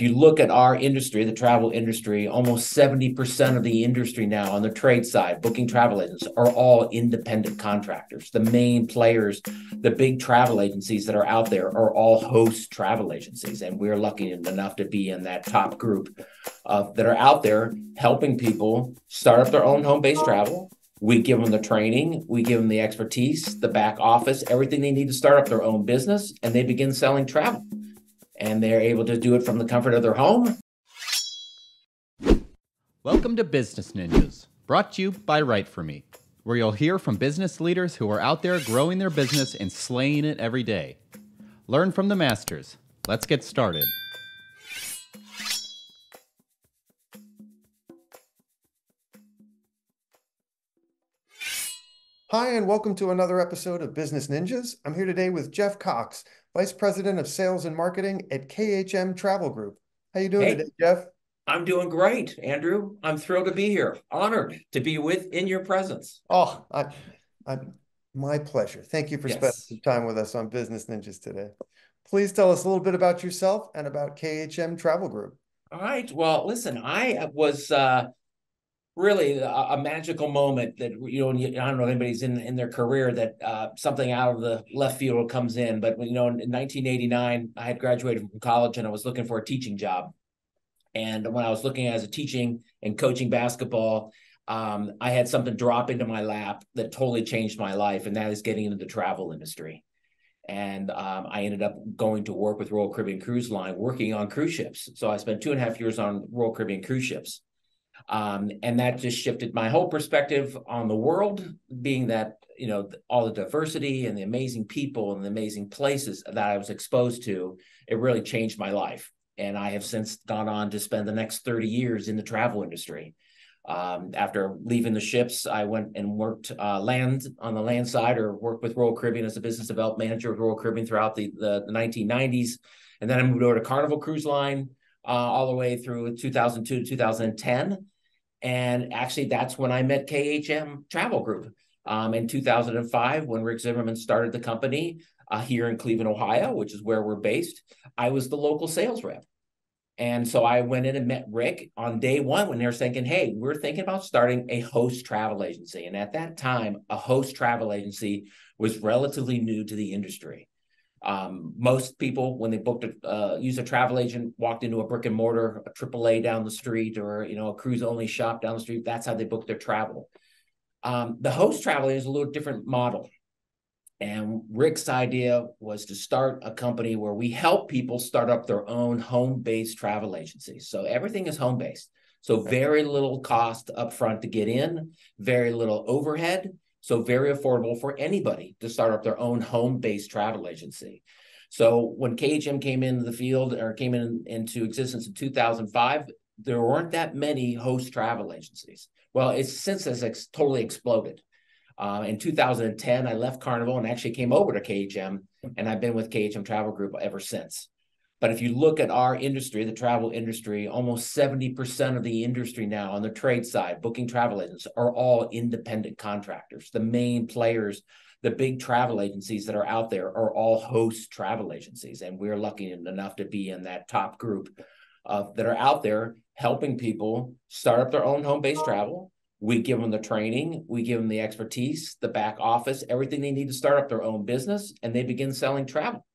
if you look at our industry, the travel industry, almost 70% of the industry now on the trade side, booking travel agents, are all independent contractors. The main players, the big travel agencies that are out there, are all host travel agencies. And we're lucky enough to be in that top group that are out there helping people start up their own home-based travel. We give them the training, we give them the expertise, the back office, everything they need to start up their own business, and they begin selling travel. And they're able to do it from the comfort of their home. Welcome to Business Ninjas, brought to you by WriteForMe, where you'll hear from business leaders who are out there growing their business and slaying it every day. Learn from the masters. Let's get started. Hi, and welcome to another episode of Business Ninjas. I'm here today with Geoff Cox, Vice President of Sales and Marketing at KHM Travel Group. How you doing today, Geoff? I'm doing great, Andrew. I'm thrilled to be here. Honored to be in your presence. Oh, my pleasure. Thank you for spending some time with us on Business Ninjas today. Please tell us a little bit about yourself and about KHM Travel Group. All right. Well, listen, I was really a magical moment that, I don't know if anybody's in their career that something out of the left field comes in. But, in 1989, I had graduated from college and I was looking for a teaching job. And when I was looking as a teaching and coaching basketball, I had something drop into my lap that totally changed my life. And that is getting into the travel industry. And I ended up going to work with Royal Caribbean Cruise Line, working on cruise ships. So I spent 2.5 years on Royal Caribbean cruise ships. And that just shifted my whole perspective on the world, being that, all the diversity and the amazing people and the amazing places that I was exposed to, it really changed my life. And I have since gone on to spend the next 30 years in the travel industry. After leaving the ships, I went and worked on the land side, or worked with Royal Caribbean as a business development manager of Royal Caribbean throughout the 1990s. And then I moved over to Carnival Cruise Line all the way through 2002 to 2010. And actually, that's when I met KHM Travel Group in 2005, when Rick Zimmerman started the company here in Cleveland, Ohio, which is where we're based. I was the local sales rep. And so I went in and met Rick on day one when they were thinking, hey, we're thinking about starting a host travel agency. And at that time, a host travel agency was relatively new to the industry. Most people, when they use a travel agent, walked into a brick and mortar, a AAA down the street, or a cruise only shop down the street. That's how they book their travel. The host travel is a little different model. And Rick's idea was to start a company where we help people start up their own home-based travel agencies. So everything is home-based. So very little cost upfront to get in, very little overhead. So very affordable for anybody to start up their own home-based travel agency. So when KHM came into the field, or came into existence in 2005, there weren't that many host travel agencies. Well, it's since has totally exploded. In 2010, I left Carnival and actually came over to KHM, and I've been with KHM Travel Group ever since. But if you look at our industry, the travel industry, almost 70% of the industry now on the trade side, booking travel agents, are all independent contractors. The main players, the big travel agencies that are out there, are all host travel agencies. And we're lucky enough to be in that top group that are out there helping people start up their own home-based travel. We give them the training, we give them the expertise, the back office, everything they need to start up their own business, and they begin selling travel.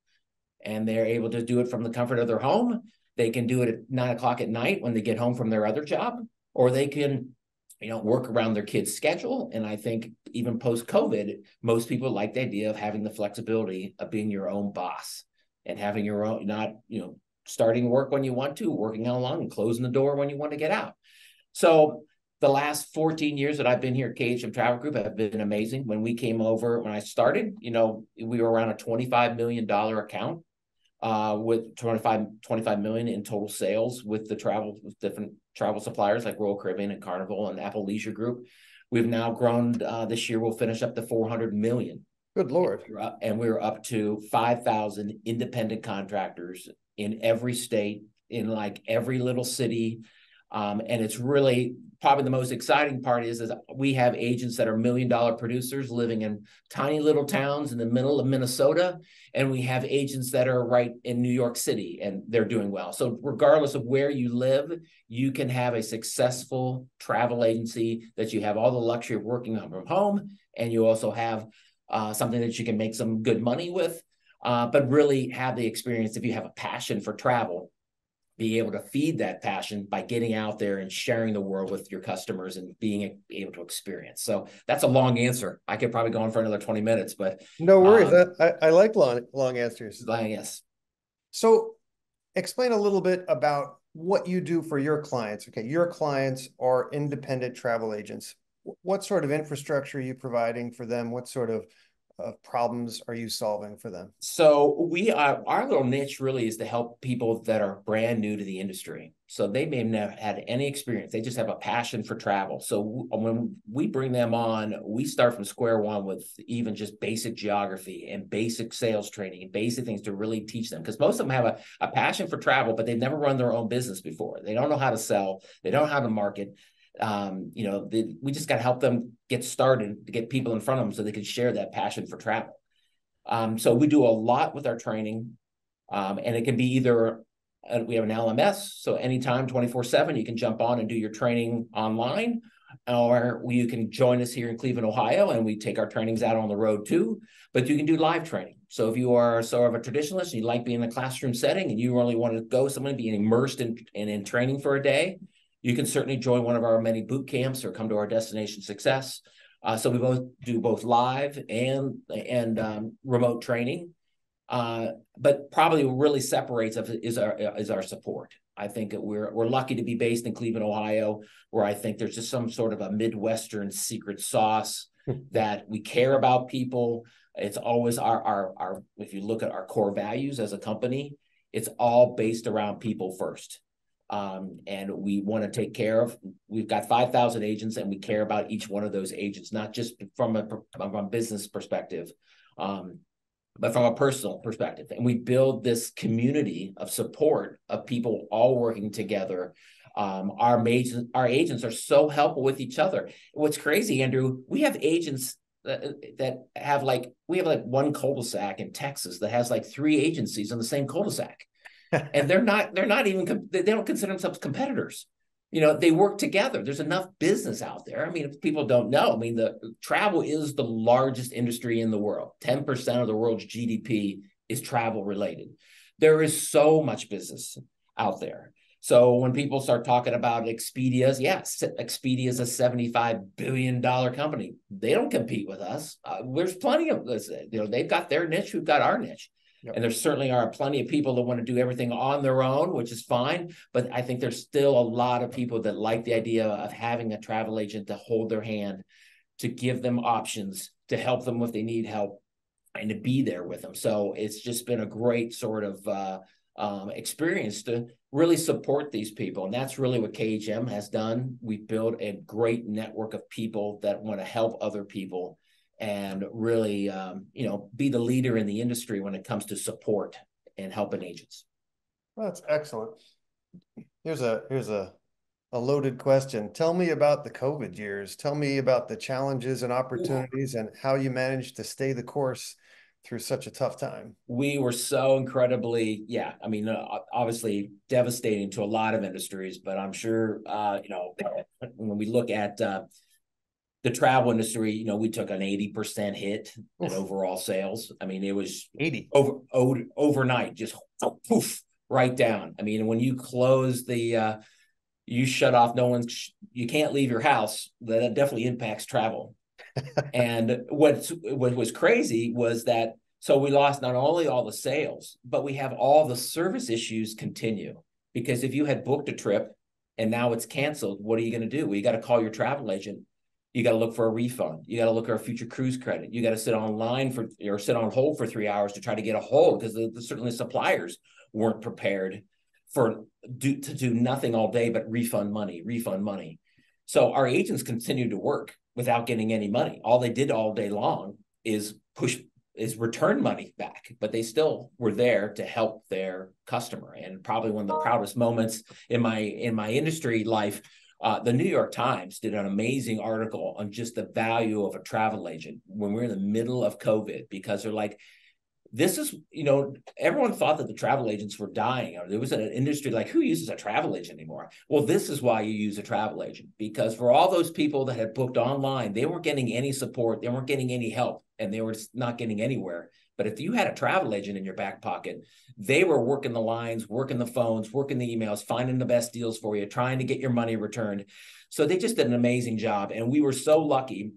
And they're able to do it from the comfort of their home. They can do it at 9 o'clock at night when they get home from their other job, or they can, work around their kids' schedule. And I think even post-COVID, most people like the idea of having the flexibility of being your own boss and having your own, not, starting work when you want to, working how long, and closing the door when you want to get out. So the last 14 years that I've been here at KHM Travel Group have been amazing. When I started, we were around a $25 million account with 25 million in total sales with different travel suppliers like Royal Caribbean and Carnival and Apple Leisure Group. We've now grown this year. We'll finish up to 400 million. Good Lord. And we're up to 5,000 independent contractors in every state, in like every little city. And it's really probably the most exciting part is we have agents that are $1 million producers living in tiny little towns in the middle of Minnesota. And we have agents that are right in New York City and they're doing well. So regardless of where you live, you can have a successful travel agency that you have all the luxury of working from home. And you also have something that you can make some good money with, but really have the experience if you have a passion for travel, be able to feed that passion by getting out there and sharing the world with your customers and being able to experience. So that's a long answer. I could probably go on for another 20 minutes, but No worries. I like long answers. yes. So explain a little bit about what you do for your clients. Okay, your clients are independent travel agents. What sort of infrastructure are you providing for them? What sort of problems are you solving for them? So our little niche really is to help people that are brand new to the industry. So they may have never had any experience. They just have a passion for travel. So when we bring them on, we start from square one with even just basic geography and basic sales training and basic things to really teach them. Because most of them have a passion for travel, but they've never run their own business before. They don't know how to sell. They don't know how to market. We just got to help them get started to get people in front of them so they can share that passion for travel. So we do a lot with our training, and it can be either we have an LMS, so anytime 24/7 you can jump on and do your training online, or you can join us here in Cleveland, Ohio, and we take our trainings out on the road too. But you can do live training. So if you are sort of a traditionalist and you like being in a classroom setting and you really want to go somewhere and be immersed in training for a day, you can certainly join one of our many boot camps or come to our Destination Success. So we do both live and remote training. But probably what really separates us is our support. I think we're lucky to be based in Cleveland, Ohio, where I think there's just some sort of a Midwestern secret sauce that we care about people. It's always our if you look at our core values as a company, it's all based around people first. And we want to take care of, we've got 5,000 agents and we care about each one of those agents, not just from a business perspective, but from a personal perspective. And we build this community of support of people all working together. Our agents are so helpful with each other. What's crazy, Andrew, we have agents that have we have one cul-de-sac in Texas that has 3 agencies in the same cul-de-sac. And they don't consider themselves competitors. They work together. There's enough business out there. I mean, if people don't know, the travel is the largest industry in the world. 10% of the world's GDP is travel related. There is so much business out there. So when people start talking about Expedia's, yes, Expedia is a $75 billion company. They don't compete with us. There's plenty of this. They've got their niche. We've got our niche. Yep. And there certainly are plenty of people that want to do everything on their own, which is fine. But I think there's still a lot of people that like the idea of having a travel agent to hold their hand, to give them options, to help them if they need help, and to be there with them. So it's just been a great sort of experience to really support these people. And that's really what KHM has done. We built a great network of people that want to help other people and really, be the leader in the industry when it comes to support and helping agents. Well, that's excellent. Here's a loaded question. Tell me about the COVID years. Tell me about the challenges and opportunities and how you managed to stay the course through such a tough time. We were so incredibly, obviously devastating to a lot of industries, but I'm sure, when we look at the travel industry, we took an 80% hit in overall sales. It was 80 overnight, just poof, right down. When you close you shut off, you can't leave your house. That definitely impacts travel. And what was crazy was that, so we lost not only all the sales, but we have all the service issues continue. Because if you had booked a trip and now it's canceled, what are you going to do? Well, you got to call your travel agent. You got to look for a refund. You got to look at a future cruise credit. You got to sit sit on hold for 3 hours to try to get a hold, because certainly suppliers weren't prepared to do nothing all day but refund money. So our agents continued to work without getting any money. All they did all day long is push is return money back, but they still were there to help their customer. And probably one of the proudest moments in my industry life, the New York Times did an amazing article on just the value of a travel agent when we're in the middle of COVID, because they're like, this is, everyone thought that the travel agents were dying, or there was an industry like, who uses a travel agent anymore? Well, this is why you use a travel agent, because for all those people that had booked online, they weren't getting any support, they weren't getting any help, and they were just not getting anywhere. But if you had a travel agent in your back pocket, they were working the lines, working the phones, working the emails, finding the best deals for you, trying to get your money returned. So they just did an amazing job. And we were so lucky.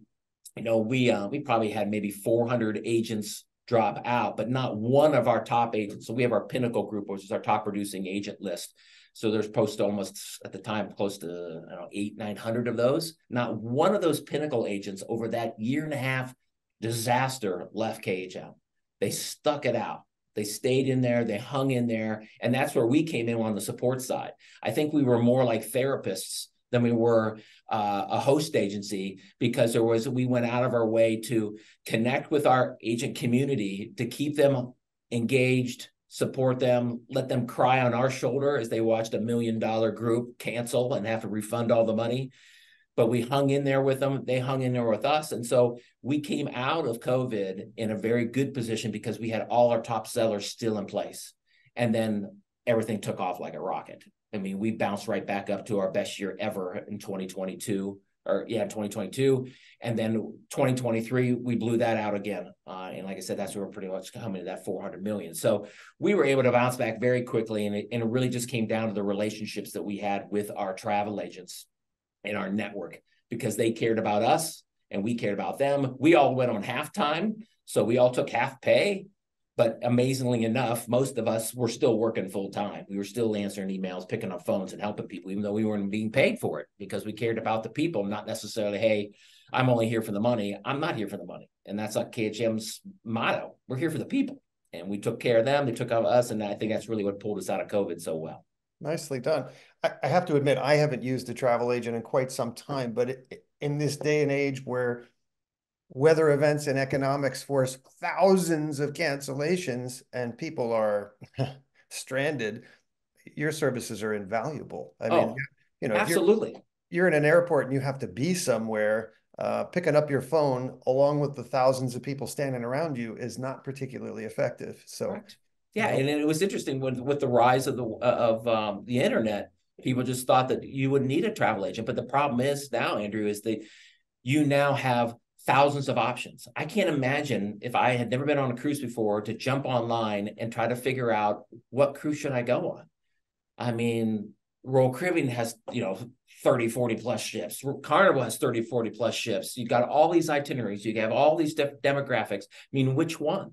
We probably had maybe 400 agents drop out, but not one of our top agents. So we have our Pinnacle group, which is our top producing agent list. So there's almost at the time close to 800-900 of those. Not one of those Pinnacle agents over that year and a half disaster left KHM. They stuck it out. They stayed in there. They hung in there. And that's where we came in on the support side. I think we were more like therapists than we were a host agency, because we went out of our way to connect with our agent community, to keep them engaged, support them, let them cry on our shoulder as they watched $1 million group cancel and have to refund all the money. But we hung in there with them. They hung in there with us. And so we came out of COVID in a very good position, because we had all our top sellers still in place. And then everything took off like a rocket. I mean, we bounced right back up to our best year ever in 2022. And then 2023, we blew that out again. And like I said, that's where we're pretty much coming to that 400 million. So we were able to bounce back very quickly. And it really just came down to the relationships that we had with our travel agents in our network, because they cared about us and we cared about them. We all went on halftime, so we all took half pay. But amazingly enough, most of us were still working full time. We were still answering emails, picking up phones, and helping people, even though we weren't being paid for it, because we cared about the people, not necessarily, hey, I'm only here for the money. I'm not here for the money. And that's like KHM's motto. We're here for the people. And we took care of them. They took care of us. And I think that's really what pulled us out of COVID so well. Nicely done. I have to admit, I haven't used a travel agent in quite some time, but in this day and age where weather events and economics force thousands of cancellations and people are stranded, your services are invaluable. I mean, if absolutely. You're in an airport and you have to be somewhere, picking up your phone along with the thousands of people standing around you is not particularly effective. So, correct. Yeah, and it was interesting with the rise of the internet, people just thought that you would need a travel agent. But the problem is now, Andrew, is that you now have thousands of options. I can't imagine, if I had never been on a cruise before, to jump online and try to figure out what cruise should I go on. I mean, Royal Caribbean has 30, 40 plus ships. Carnival has 30, 40 plus ships. You've got all these itineraries. You have all these demographics. I mean, which one?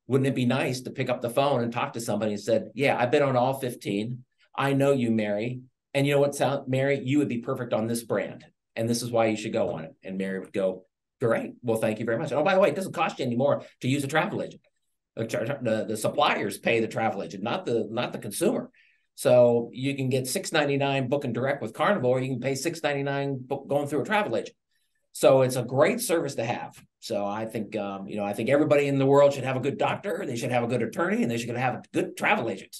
Wouldn't it be nice to pick up the phone and talk to somebody and said, yeah, I've been on all 15. I know you, Mary. And you know what, Mary, you would be perfect on this brand. And this is why you should go on it. And Mary would go, great. Well, thank you very much. And, oh, by the way, it doesn't cost you any more to use a travel agent. The suppliers pay the travel agent, not the consumer. So you can get $6.99 booking direct with Carnival, or you can pay $6.99 going through a travel agent. So it's a great service to have. So I think, I think everybody in the world should have a good doctor. They should have a good attorney, and they should have a good travel agent.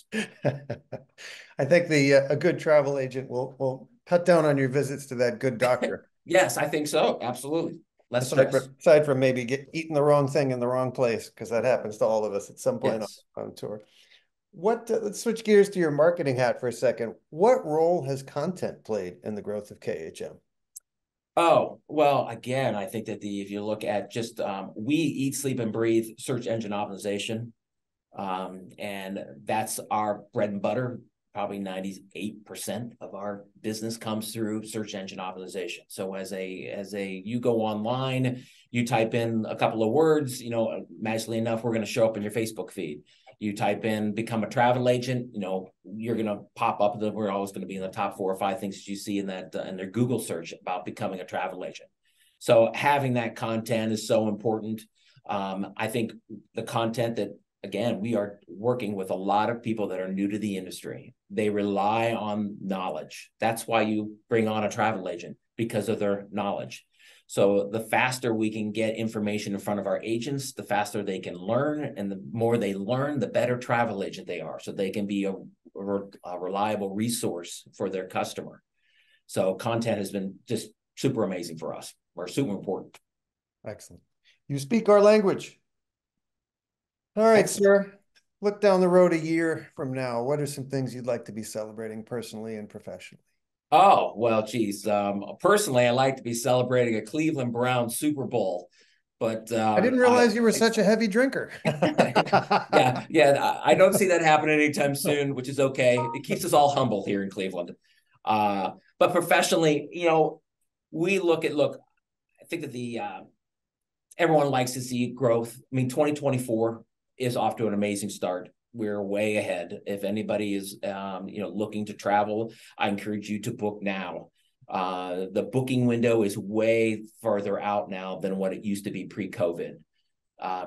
I think a good travel agent will cut down on your visits to that good doctor. Yes, I think so. Absolutely. Less aside stress. aside from maybe eating the wrong thing in the wrong place, because that happens to all of us at some point on tour. Let's switch gears to your marketing hat for a second. What role has content played in the growth of KHM? Oh, well, again, I think that if you look at just, we eat, sleep, and breathe search engine optimization. And that's our bread and butter. Probably 98% of our business comes through search engine optimization. So as you go online, you type in a couple of words, magically enough, we're going to show up in your Facebook feed. You type in become a travel agent, you're going to pop up. We're always going to be in the top 4 or 5 things that you see in that in their Google search about becoming a travel agent. So having that content is so important. I think the content that, again, we are working with a lot of people that are new to the industry. They rely on knowledge. That's why you bring on a travel agent, because of their knowledge. So the faster we can get information in front of our agents, the faster they can learn. And the more they learn, the better travel agent they are. So they can be a reliable resource for their customer. So content has been just super amazing for us. We're super important. Excellent. You speak our language. All right, Excellent. sir. Look down the road a year from now. What are some things you'd like to be celebrating personally and professionally? Oh, well, geez. Personally, I like to be celebrating a Cleveland Browns Super Bowl, but I didn't realize you were such a heavy drinker. yeah. I don't see that happening anytime soon, which is okay. It keeps us all humble here in Cleveland. But professionally, look, I think that everyone likes to see growth. I mean, 2024 is off to an amazing start. We're way ahead. If anybody is, looking to travel, I encourage you to book now. The booking window is way further out now than what it used to be pre-COVID.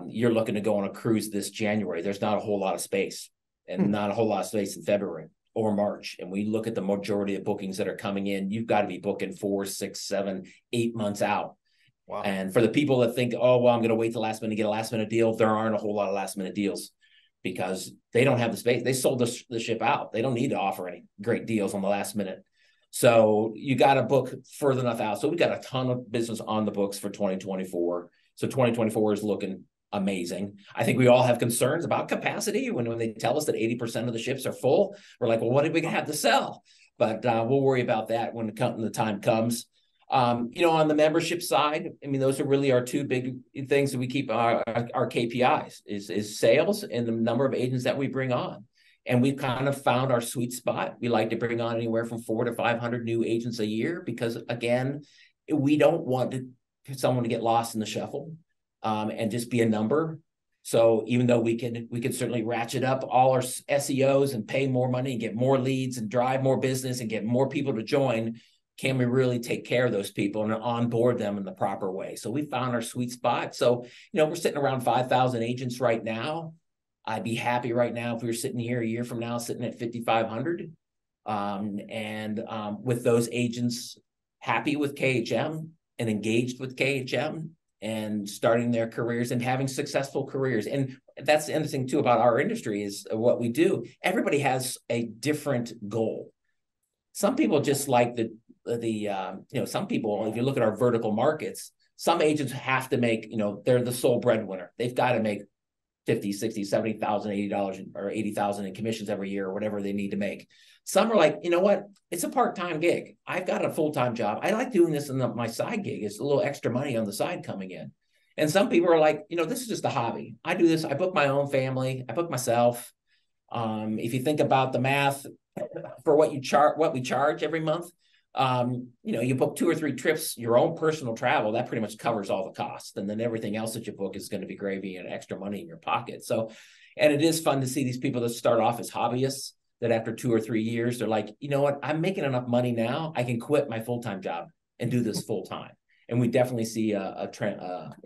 You're looking to go on a cruise this January. There's not a whole lot of space, and not a whole lot of space in February or March. And we look at the majority of bookings that are coming in, you've got to be booking 4, 6, 7, 8 months out. Wow. And for the people that think, oh, well, I'm going to wait till last minute to get a last minute deal, there aren't a whole lot of last minute deals because they don't have the space. They sold the ship out. They don't need to offer any great deals on the last minute. So you got to book further enough out. So we got a ton of business on the books for 2024. So 2024 is looking amazing. I think we all have concerns about capacity when they tell us that 80% of the ships are full. We're like, well, what do we have to sell? But we'll worry about that when the time comes. On the membership side, I mean, those are really our two big things that we keep our KPIs is sales and the number of agents that we bring on. And we've kind of found our sweet spot. We like to bring on anywhere from 400 to 500 new agents a year because, again, we don't want someone to get lost in the shuffle and just be a number. So even though we can certainly ratchet up all our SEOs and pay more money and get more leads and drive more business and get more people to join, can we really take care of those people and onboard them in the proper way? So we found our sweet spot. So, we're sitting around 5,000 agents right now. I'd be happy right now if we were sitting here a year from now, sitting at 5,500. With those agents happy with KHM and engaged with KHM and starting their careers and having successful careers. And that's the interesting too about our industry is what we do. Everybody has a different goal. Some people just like some people, if you look at our vertical markets, some agents have to make, they're the sole breadwinner. They've got to make 50, 60, 70,000, $80 or 80,000 in commissions every year or whatever they need to make. Some are like, you know what? It's a part-time gig. I've got a full-time job. I like doing this in my side gig. It's a little extra money on the side coming in. And some people are like, this is just a hobby. I do this. I book my own family. I book myself. If you think about the math for what we charge every month, you book 2 or 3 trips, your own personal travel, that pretty much covers all the costs. And then everything else that you book is going to be gravy and extra money in your pocket. So, and it is fun to see these people that start off as hobbyists that after 2 or 3 years, they're like, you know what, I'm making enough money now. I can quit my full-time job and do this full time. And we definitely see a trend,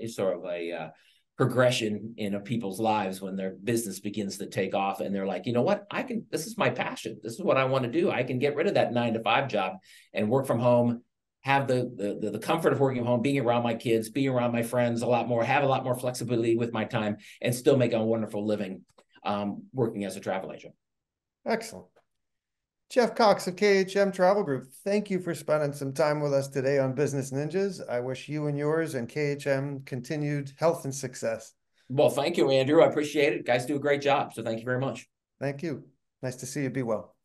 sort of a progression in people's lives when their business begins to take off and they're like, you know what, this is my passion. This is what I want to do. I can get rid of that 9-to-5 job and work from home, have the comfort of working from home, being around my kids, being around my friends have a lot more flexibility with my time and still make a wonderful living working as a travel agent. Excellent. Geoff Cox of KHM Travel Group, thank you for spending some time with us today on Business Ninjas. I wish you and yours and KHM continued health and success. Well, thank you, Andrew. I appreciate it. You guys do a great job. So thank you very much. Thank you. Nice to see you. Be well.